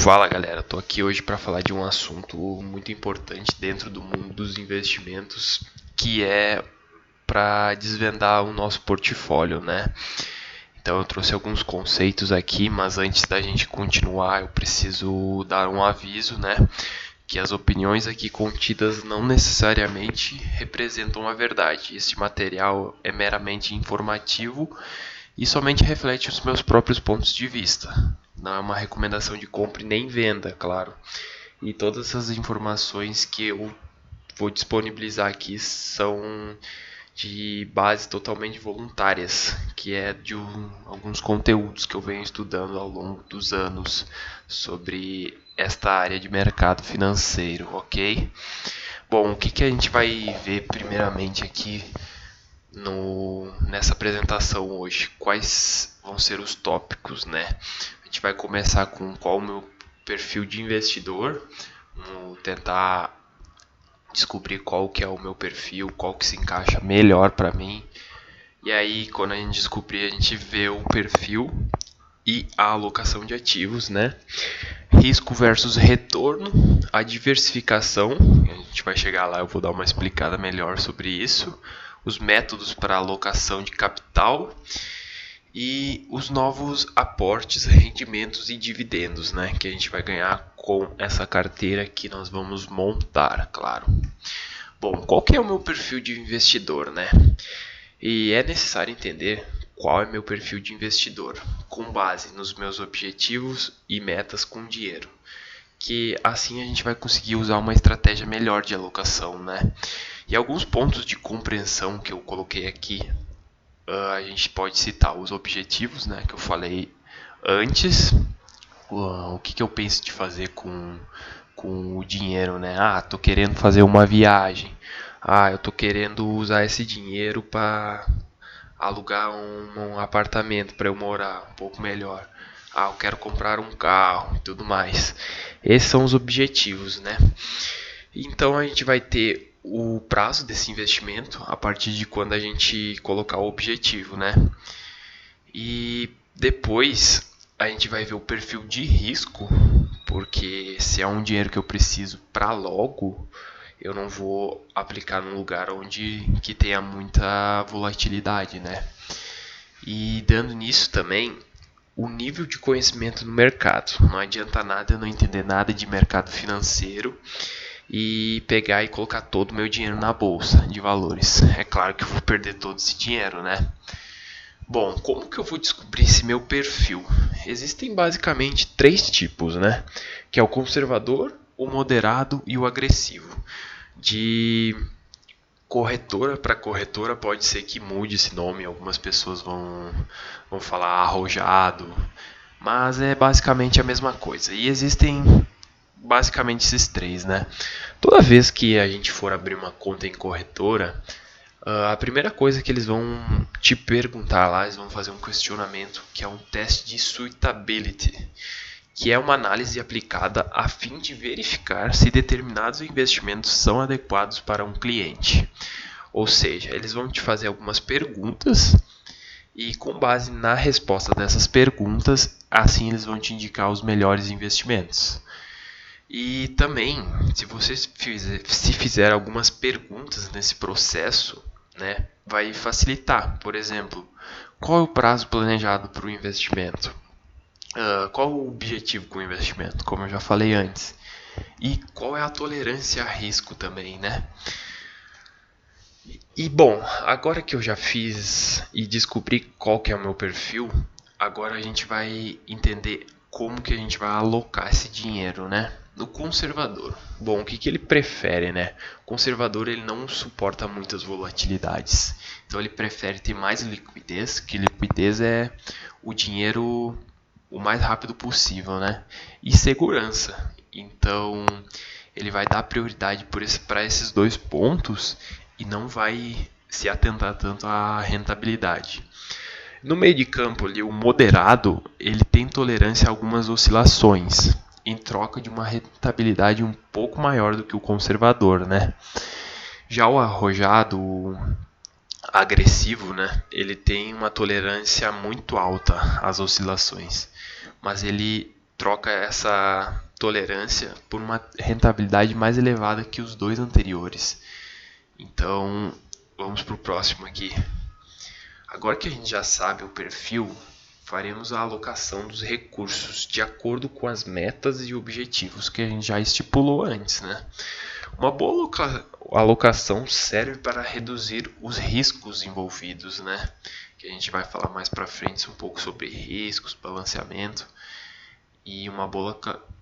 Fala galera, tô aqui hoje para falar de um assunto muito importante dentro do mundo dos investimentos, que é para desvendar o nosso portfólio, né? Então eu trouxe alguns conceitos aqui, mas antes da gente continuar, eu preciso dar um aviso, né? Que as opiniões aqui contidas não necessariamente representam a verdade. Este material é meramente informativo e somente reflete os meus próprios pontos de vista. Não é uma recomendação de compra e nem venda, claro. E todas essas informações que eu vou disponibilizar aqui são de base totalmente voluntárias, que é de alguns conteúdos que eu venho estudando ao longo dos anos sobre esta área de mercado financeiro, ok? Bom, o que a gente vai ver primeiramente aqui nessa apresentação hoje? Quais vão ser os tópicos, né? A gente vai começar com qual o meu perfil de investidor, vamos tentar descobrir qual que é o meu perfil, qual que se encaixa melhor para mim. E aí, quando a gente descobrir, a gente vê o perfil e a alocação de ativos, né? Risco versus retorno, a diversificação, a gente vai chegar lá, eu vou dar uma explicada melhor sobre isso, os métodos para alocação de capital e os novos aportes, rendimentos e dividendos, né, que a gente vai ganhar com essa carteira que nós vamos montar, claro. Bom, qual que é o meu perfil de investidor, né? E é necessário entender qual é meu perfil de investidor, com base nos meus objetivos e metas com dinheiro, que assim a gente vai conseguir usar uma estratégia melhor de alocação, né? E alguns pontos de compreensão que eu coloquei aqui, a gente pode citar os objetivos, né, que eu falei antes, o que eu penso de fazer com o dinheiro, né? Tô querendo fazer uma viagem, eu tô querendo usar esse dinheiro para alugar um apartamento para eu morar um pouco melhor. Eu quero comprar um carro e tudo mais. Esses são os objetivos, né? Então a gente vai ter o prazo desse investimento a partir de quando a gente colocar o objetivo, né? E depois a gente vai ver o perfil de risco, porque se é um dinheiro que eu preciso para logo, eu não vou aplicar num lugar onde que tenha muita volatilidade, né? E dando nisso também o nível de conhecimento no mercado. Não adianta nada eu não entender nada de mercado financeiro e pegar e colocar todo o meu dinheiro na bolsa de valores. É claro que eu vou perder todo esse dinheiro, né? Bom, como que eu vou descobrir esse meu perfil? Existem basicamente 3 tipos, né? Que é o conservador, o moderado e o agressivo. De corretora para corretora pode ser que mude esse nome, algumas pessoas vão falar arrojado, mas é basicamente a mesma coisa. E existem basicamente esses 3, né? Toda vez que a gente for abrir uma conta em corretora, a primeira coisa que eles vão te perguntar lá, eles vão fazer um questionamento, que é um teste de suitability, que é uma análise aplicada a fim de verificar se determinados investimentos são adequados para um cliente. Ou seja, eles vão te fazer algumas perguntas e com base na resposta dessas perguntas, assim eles vão te indicar os melhores investimentos. E também, se você se fizer algumas perguntas nesse processo, né, vai facilitar. Por exemplo, qual é o prazo planejado para o investimento? Qual o objetivo com o investimento, como eu já falei antes? E qual é a tolerância a risco também, né? E bom, agora que eu já fiz e descobri qual que é o meu perfil, agora a gente vai entender como que a gente vai alocar esse dinheiro, né? No conservador. Bom, o que ele prefere, né? O conservador ele não suporta muitas volatilidades. Então ele prefere ter mais liquidez, que liquidez é o dinheiro o mais rápido possível, né? E segurança. Então ele vai dar prioridade para esses 2 pontos e não vai se atentar tanto à rentabilidade. No meio de campo ali, o moderado ele tem tolerância a algumas oscilações em troca de uma rentabilidade um pouco maior do que o conservador, né? Já o arrojado, o agressivo, né? Ele tem uma tolerância muito alta às oscilações, mas ele troca essa tolerância por uma rentabilidade mais elevada que os dois anteriores. Então, vamos para o próximo aqui. Agora que a gente já sabe o perfil, faremos a alocação dos recursos de acordo com as metas e objetivos que a gente já estipulou antes, né? Uma boa alocação serve para reduzir os riscos envolvidos, né? Que a gente vai falar mais para frente um pouco sobre riscos, balanceamento. E uma boa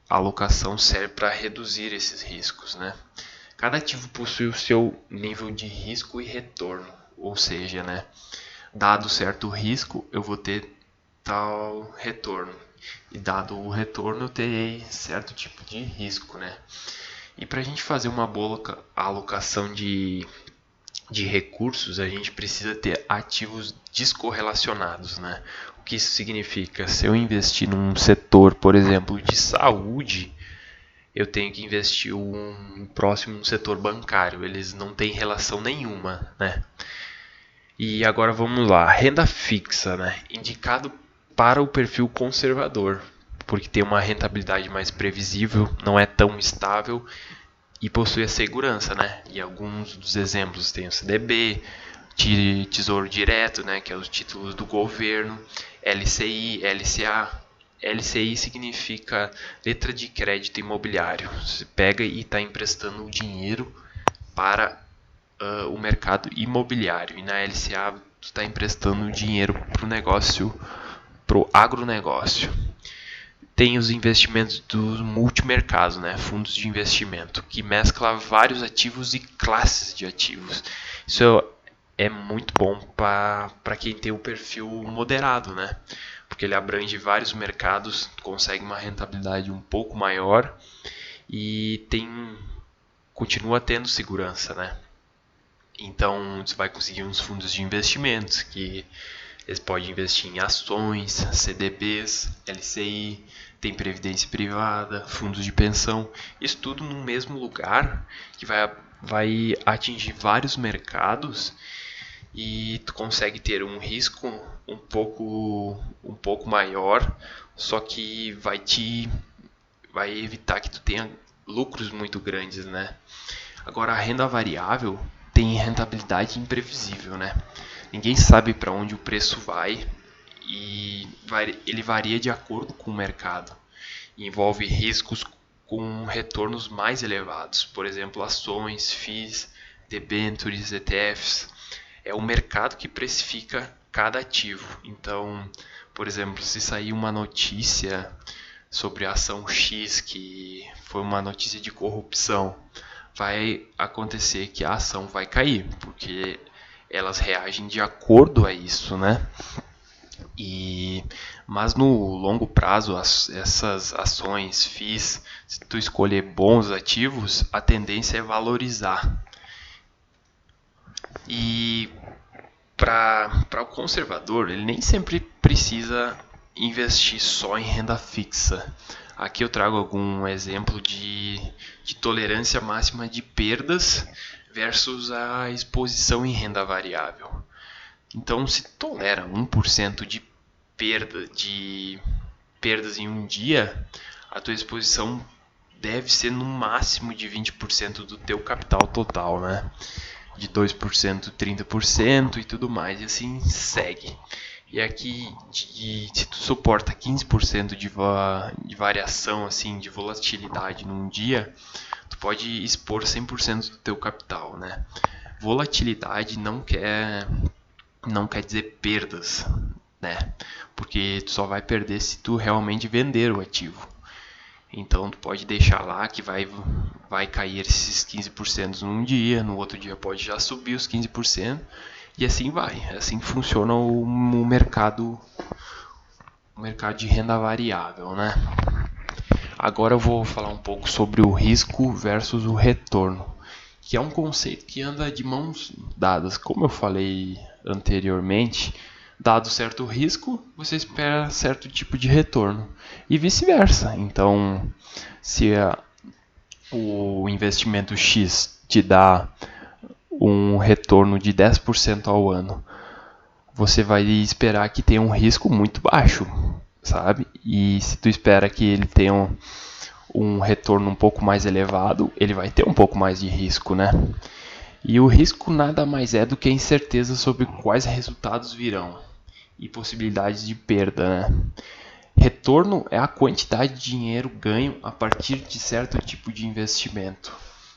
alocação serve para reduzir esses riscos, né? Cada ativo possui o seu nível de risco e retorno, ou seja, né, dado certo risco, eu vou ter tal retorno, e dado o retorno, eu terei certo tipo de risco, né? E para a gente fazer uma boa alocação de recursos, a gente precisa ter ativos descorrelacionados, né? O que isso significa? Se eu investir num setor, por exemplo, de saúde, eu tenho que investir próximo no setor bancário. Eles não têm relação nenhuma, né? E agora vamos lá. Renda fixa, né? Indicado para o perfil conservador, porque tem uma rentabilidade mais previsível, não é tão estável e possui a segurança, né? E alguns dos exemplos tem o CDB, Tesouro Direto, né? Que é os títulos do governo, LCI, LCA. LCI significa letra de crédito imobiliário. Você pega e está emprestando o dinheiro para o mercado imobiliário. E na LCA você está emprestando o dinheiro para o negócio, para o agronegócio. Tem os investimentos dos multimercados, né? Fundos de investimento, que mescla vários ativos e classes de ativos. Isso é muito bom para quem tem o perfil moderado, né? Porque ele abrange vários mercados, consegue uma rentabilidade um pouco maior e continua tendo segurança, né? Então você vai conseguir uns fundos de investimentos que eles podem investir em ações, CDBs, LCI, tem previdência privada, fundos de pensão, isso tudo no mesmo lugar que vai atingir vários mercados e tu consegue ter um risco um pouco maior, só que vai evitar que tu tenha lucros muito grandes, né? Agora a renda variável tem rentabilidade imprevisível, né? Ninguém sabe para onde o preço vai e ele varia de acordo com o mercado. Envolve riscos com retornos mais elevados, por exemplo, ações, FIIs, debêntures, ETFs. É o mercado que precifica cada ativo. Então, por exemplo, se sair uma notícia sobre a ação X que foi uma notícia de corrupção, vai acontecer que a ação vai cair, porque elas reagem de acordo a isso, né? Mas no longo prazo, essas ações, FIIs, se tu escolher bons ativos, a tendência é valorizar. E para o conservador, ele nem sempre precisa investir só em renda fixa. Aqui eu trago algum exemplo de tolerância máxima de perdas versus a exposição em renda variável. Então, se tolera 1% de perdas em um dia, a tua exposição deve ser no máximo de 20% do teu capital total, né? De 2%, 30% e tudo mais, e assim segue. E aqui, se tu suporta 15% de variação, assim, de volatilidade num dia, tu pode expor 100% do teu capital, né? Volatilidade não quer dizer perdas, né? Porque tu só vai perder se tu realmente vender o ativo. Então tu pode deixar lá que vai cair esses 15% num dia, no outro dia pode já subir os 15% e assim vai. Assim funciona o mercado de renda variável, né? Agora eu vou falar um pouco sobre o risco versus o retorno, que é um conceito que anda de mãos dadas. Como eu falei anteriormente, dado certo risco, você espera certo tipo de retorno e vice-versa. Então, se o investimento X te dá um retorno de 10% ao ano, você vai esperar que tenha um risco muito baixo, sabe? E se tu espera que ele tenha um retorno um pouco mais elevado, ele vai ter um pouco mais de risco, né? E o risco nada mais é do que a incerteza sobre quais resultados virão e possibilidades de perda, né? Retorno é a quantidade de dinheiro ganho a partir de certo tipo de investimento.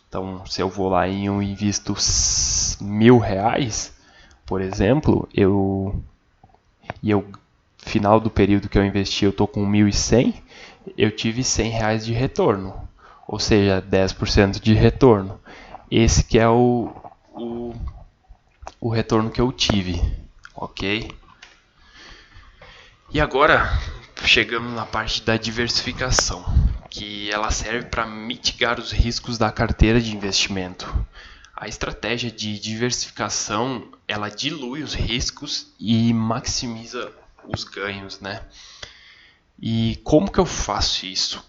Então, se eu vou lá e eu invisto R$ 1.000, por exemplo, final do período que eu investi, eu estou com 1.100, eu tive R$ 100 de retorno, ou seja, 10% de retorno. Esse que é o retorno que eu tive, ok? E agora chegamos na parte da diversificação, que ela serve para mitigar os riscos da carteira de investimento. A estratégia de diversificação, ela dilui os riscos e maximiza os ganhos, né? E como que eu faço isso?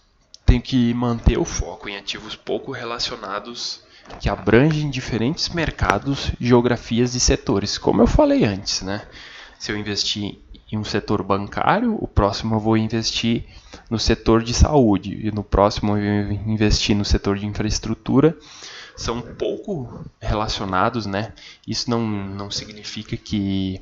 Tenho que manter o foco em ativos pouco relacionados que abrangem diferentes mercados, geografias e setores, como eu falei antes, né? Se eu investir em um setor bancário, o próximo eu vou investir no setor de saúde e no próximo eu vou investir no setor de infraestrutura. São pouco relacionados, né? Isso não significa que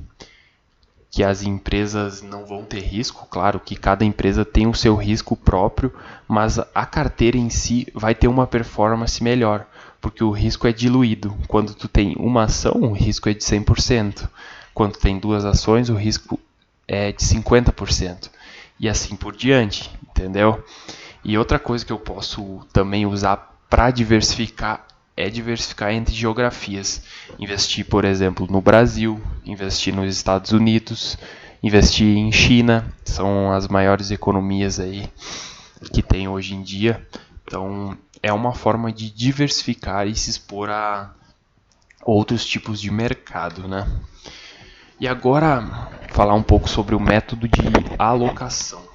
as empresas não vão ter risco, claro que cada empresa tem o seu risco próprio, mas a carteira em si vai ter uma performance melhor, porque o risco é diluído. Quando tu tem uma ação, o risco é de 100%. Quando tem duas ações, o risco é de 50%. E assim por diante, entendeu? E outra coisa que eu posso também usar para diversificar é diversificar entre geografias. Investir, por exemplo, no Brasil, investir nos Estados Unidos, investir em China, são as maiores economias aí que tem hoje em dia. Então, é uma forma de diversificar e se expor a outros tipos de mercado, né? E agora, falar um pouco sobre o método de alocação.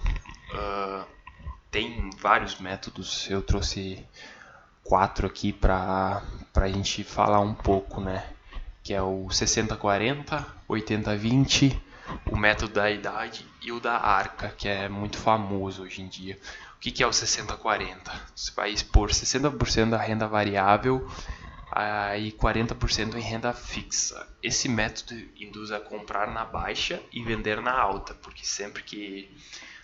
Tem vários métodos, eu trouxe 4 aqui para a gente falar um pouco, né? Que é o 60-40, 80-20, o método da idade e o da arca, que é muito famoso hoje em dia. O que é o 60-40? Você vai expor 60% da renda variável e 40% em renda fixa. Esse método induz a comprar na baixa e vender na alta, porque sempre que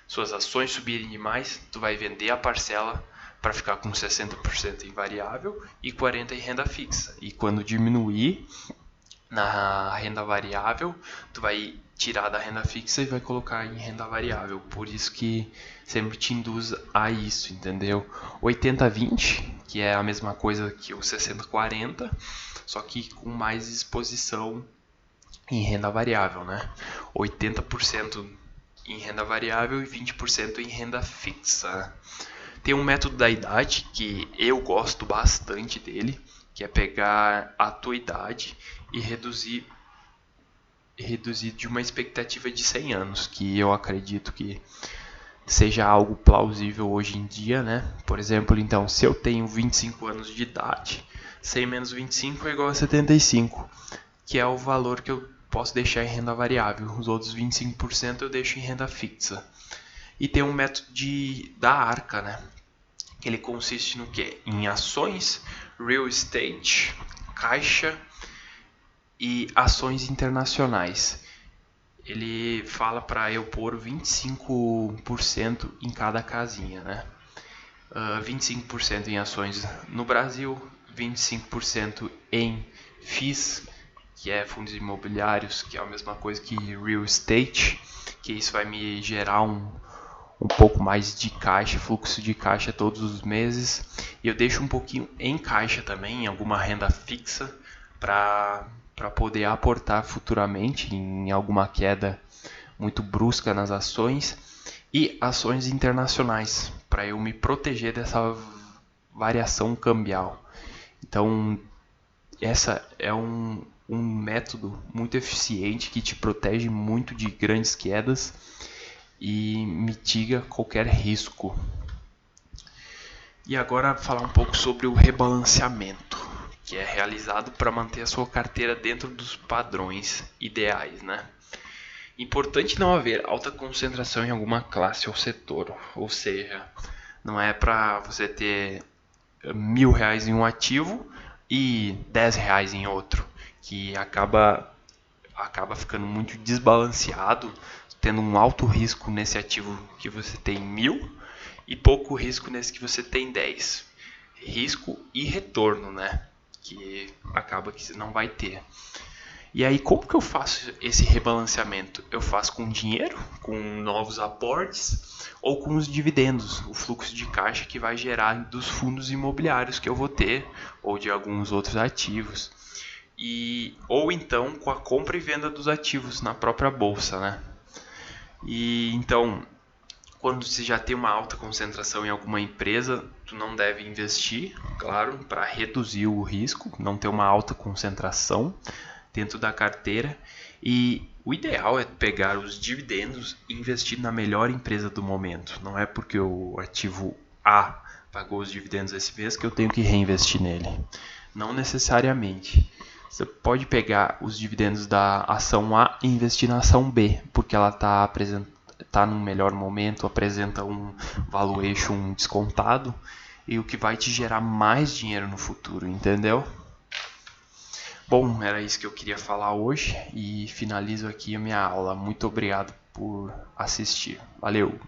suas ações subirem demais, tu vai vender a parcela para ficar com 60% em variável e 40% em renda fixa. E quando diminuir na renda variável, tu vai tirar da renda fixa e vai colocar em renda variável. Por isso que sempre te induz a isso, entendeu? 80-20, que é a mesma coisa que o 60-40, só que com mais exposição em renda variável, né? 80% em renda variável e 20% em renda fixa. Tem um método da idade que eu gosto bastante dele, que é pegar a tua idade e reduzir de uma expectativa de 100 anos, que eu acredito que seja algo plausível hoje em dia, né? Por exemplo, então, se eu tenho 25 anos de idade, 100 menos 25 é igual a 75, que é o valor que eu posso deixar em renda variável. Os outros 25% eu deixo em renda fixa. E tem um método da arca, né? Ele consiste no quê? Em ações, real estate, caixa e ações internacionais. Ele fala para eu pôr 25% em cada casinha, né? 25% em ações no Brasil, 25% em FIIs, que é fundos imobiliários, que é a mesma coisa que real estate, que isso vai me gerar um pouco mais de caixa, fluxo de caixa todos os meses. E eu deixo um pouquinho em caixa também, em alguma renda fixa, para poder aportar futuramente em alguma queda muito brusca nas ações. E ações internacionais, para eu me proteger dessa variação cambial. Então, essa é um método muito eficiente que te protege muito de grandes quedas e mitiga qualquer risco. E agora falar um pouco sobre o rebalanceamento, que é realizado para manter a sua carteira dentro dos padrões ideais, né? Importante não haver alta concentração em alguma classe ou setor, ou seja, não é para você ter R$ 1.000 em um ativo e R$ 10 em outro, que acaba ficando muito desbalanceado, tendo um alto risco nesse ativo que você tem 1.000 e pouco risco nesse que você tem 10. Risco e retorno, né? Que acaba que você não vai ter. E aí, como que eu faço esse rebalanceamento? Eu faço com dinheiro, com novos aportes ou com os dividendos, o fluxo de caixa que vai gerar dos fundos imobiliários que eu vou ter ou de alguns outros ativos. Ou então com a compra e venda dos ativos na própria bolsa, né? E então, quando você já tem uma alta concentração em alguma empresa, tu não deve investir, claro, para reduzir o risco, não ter uma alta concentração dentro da carteira. E o ideal é pegar os dividendos e investir na melhor empresa do momento. Não é porque o ativo A pagou os dividendos esse mês que eu tenho que reinvestir nele. Não necessariamente. Você pode pegar os dividendos da ação A e investir na ação B, porque ela está num melhor momento, apresenta um valuation descontado e o que vai te gerar mais dinheiro no futuro, entendeu? Bom, era isso que eu queria falar hoje e finalizo aqui a minha aula. Muito obrigado por assistir. Valeu!